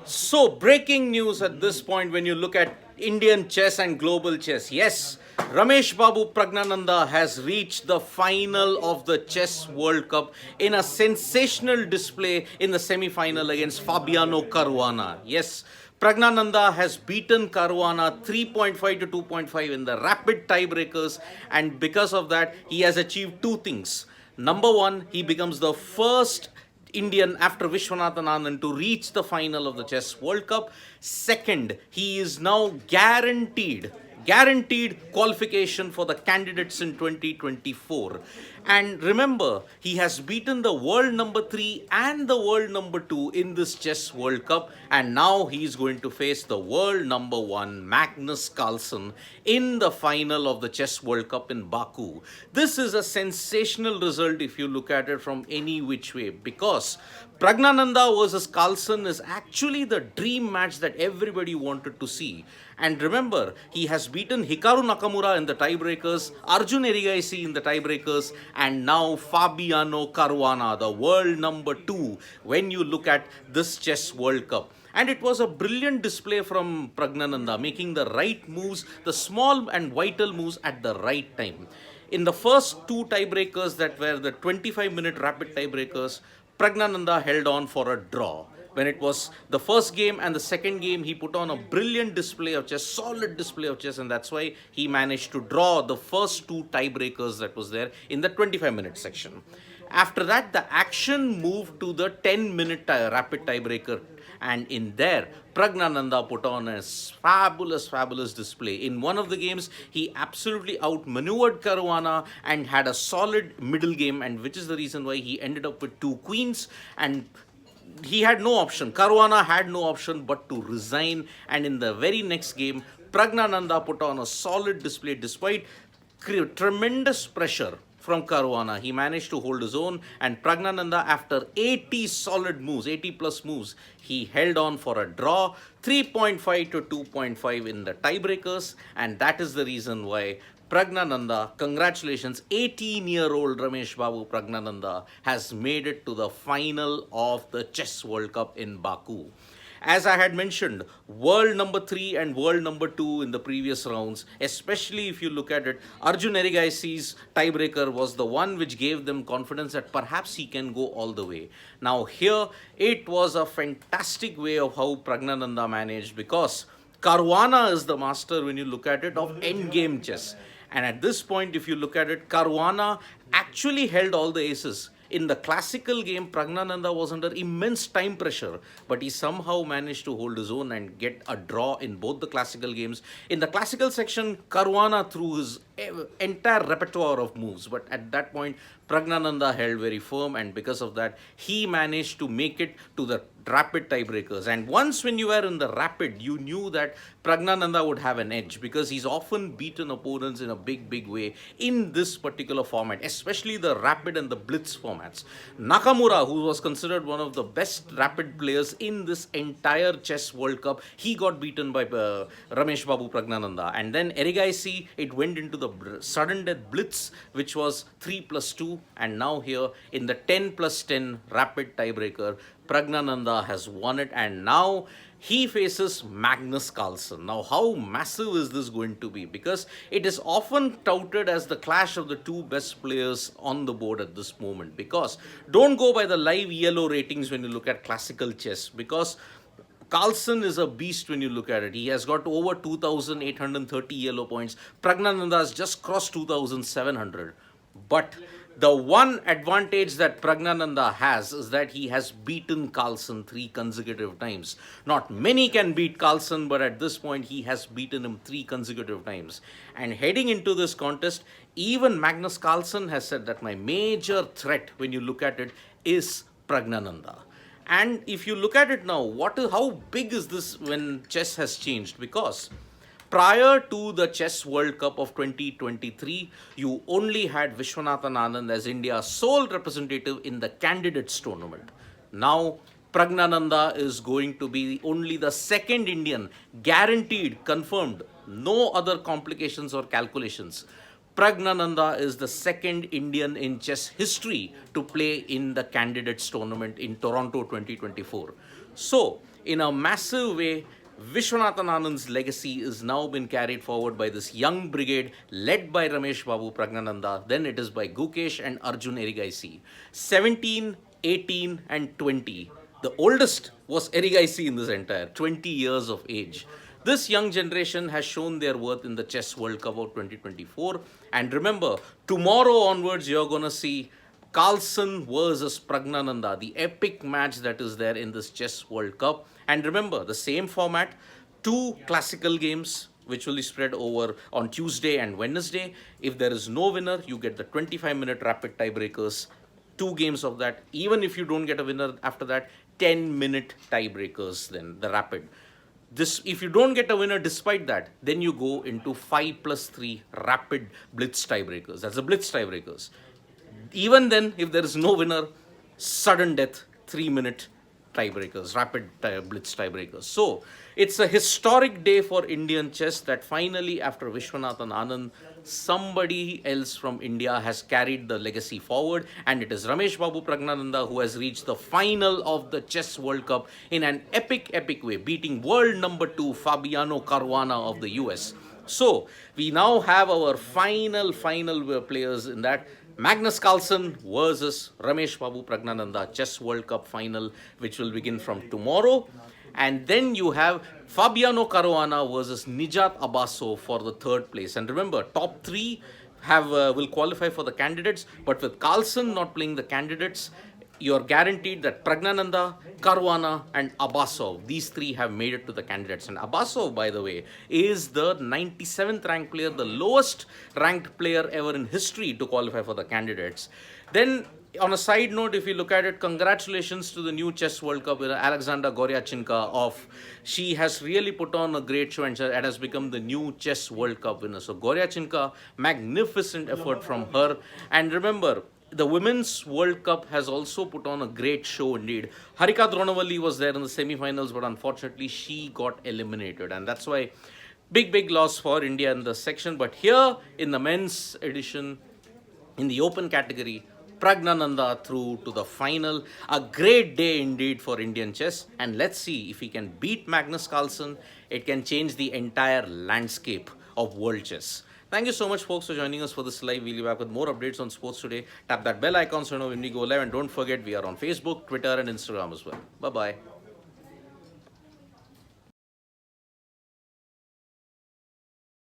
So, breaking news at this point when you look at Indian chess and global chess. Yes, Ramesh Babu Pragnananda has reached the final of the Chess World Cup in a sensational display in the semi final against Fabiano Caruana. Yes, Pragnananda has beaten Caruana 3.5 to 2.5 in the rapid tiebreakers, and because of that, he has achieved two things. Number one, he becomes the first Indian after Vishwanathan Anand to reach the final of the Chess World Cup. Second, he is now guaranteed qualification for the candidates in 2024. And remember, he has beaten the world number 3 and the world number 2 in this Chess World Cup, and now he is going to face the world number 1 Magnus Carlsen in the final of the Chess World Cup in Baku. This is a sensational result if you look at it from any which way, because Pragnananda versus Carlsen is actually the dream match that everybody wanted to see. And remember, he has beaten Hikaru Nakamura in the tiebreakers, Arjun Erigaisi in the tiebreakers, and now Fabiano Caruana, the world number 2, when you look at this Chess World Cup. And it was a brilliant display from Pragnananda, making the right moves, the small and vital moves at the right time. In the first two tiebreakers that were the 25-minute rapid tiebreakers, Pragnananda held on for a draw. When it was the first game and the second game, he put on a brilliant display of chess, solid display of chess, and that's why he managed to draw the first two tiebreakers that was there in the 25-minute section. After that, the action moved to the 10-minute rapid tiebreaker, and in there, Pragnananda put on a fabulous display. In one of the games, he absolutely outmaneuvered Caruana and had a solid middle game, and which is the reason why he ended up with two queens, and he had no option. Caruana had no option but to resign, and in the very next game, Pragnananda put on a solid display despite tremendous pressure from Caruana. He managed to hold his own, and Pragnananda, after 80 solid moves, 80 plus moves, he held on for a draw, 3.5 to 2.5 in the tiebreakers, and that is the reason why Pragnananda, congratulations, 18-year-old Ramesh Babu Pragnananda has made it to the final of the Chess World Cup in Baku. As I had mentioned, world number 3 and world number 2 in the previous rounds, especially if you look at it, Arjun Erigaisi's tiebreaker was the one which gave them confidence that perhaps he can go all the way. Now here, it was a fantastic way of how Pragnananda managed, because Caruana is the master, when you look at it, of endgame chess. And at this point, if you look at it, Caruana actually held all the aces. In the classical game, Pragnananda was under immense time pressure, but he somehow managed to hold his own and get a draw in both the classical games. In the classical section, Caruana threw his entire repertoire of moves, but at that point, Pragnananda held very firm, and because of that, he managed to make it to the rapid tiebreakers. And once when you were in the rapid, you knew that Pragnananda would have an edge, because he's often beaten opponents in a big way in this particular format, especially the rapid and the blitz formats. Nakamura, who was considered one of the best rapid players in this entire Chess World Cup, he got beaten by Ramesh Babu Pragnananda. And then Erigaisi, it went into the sudden death blitz, which was 3+2, and now here in the 10+10 rapid tiebreaker, Pragnananda has won it, and now he faces Magnus Carlsen. Now, how massive is this going to be? Because it is often touted as the clash of the two best players on the board at this moment. Because don't go by the live yellow ratings when you look at classical chess, because Carlsen is a beast when you look at it. He has got over 2,830 yellow points. Pragnananda has just crossed 2,700. But the one advantage that Pragnananda has is that he has beaten Carlsen 3 consecutive times. Not many can beat Carlsen, but at this point he has beaten him 3 consecutive times. And heading into this contest, even Magnus Carlsen has said that my major threat, when you look at it, is Pragnananda. And if you look at it now, how big is this when chess has changed? Because prior to the Chess World Cup of 2023, you only had Vishwanathan Anand as India's sole representative in the candidates tournament. Now, Pragnananda is going to be only the second Indian, guaranteed, confirmed, no other complications or calculations. Pragnananda is the second Indian in chess history to play in the candidates tournament in Toronto 2024. So, in a massive way, Vishwanathan Anand's legacy is now been carried forward by this young brigade led by Ramesh Babu Pragnananda. Then it is by Gukesh and Arjun Erigaisi. 17, 18 and 20. The oldest was Erigaisi in this entire, 20 years of age. This young generation has shown their worth in the Chess World Cup of 2024. And remember, tomorrow onwards, you're going to see Carlsen versus Pragnananda, the epic match that is there in this Chess World Cup. And remember, the same format, two classical games, which will be spread over on Tuesday and Wednesday. If there is no winner, you get the 25-minute rapid tiebreakers, two games of that. Even if you don't get a winner after that, 10-minute tiebreakers, then the rapid. This, if you don't get a winner despite that, then you go into 5+3 rapid blitz tiebreakers. That's the blitz tiebreakers. Even then, if there is no winner, sudden death, 3-minute tiebreakers, rapid blitz tiebreakers. So it's a historic day for Indian chess that finally, after Vishwanathan Anand, somebody else from India has carried the legacy forward, and it is Ramesh Babu Pragnananda who has reached the final of the Chess World Cup in an epic way, beating world number 2 Fabiano Caruana of the US. So we now have our final players in that. Magnus Carlsen versus Ramesh Babu Pragnananda Chess World Cup final, which will begin from tomorrow. And then you have Fabiano Caruana versus Nijat Abbasov for the third place. And remember, top three have will qualify for the candidates. But with Carlsen not playing the candidates, you're guaranteed that Pragnananda, Caruana and Abbasov, these three have made it to the candidates. And Abbasov, by the way, is the 97th ranked player, the lowest ranked player ever in history to qualify for the candidates. Then, on a side note, if you look at it, congratulations to the new Chess World Cup winner, Alexandra Goryachinka. She has really put on a great show and has become the new Chess World Cup winner. So Goryachinka, magnificent effort from her. And remember, the Women's World Cup has also put on a great show indeed. Harika Dronavalli was there in the semi-finals, but unfortunately she got eliminated. And that's why big loss for India in the section. But here in the men's edition, in the open category, Pragnananda through to the final. A great day indeed for Indian chess. And let's see if he can beat Magnus Carlsen. It can change the entire landscape of world chess. Thank you so much, folks, for joining us for this live. We'll be back with more updates on sports today. Tap that bell icon so you know when we go live. And don't forget, we are on Facebook, Twitter, and Instagram as well. Bye-bye.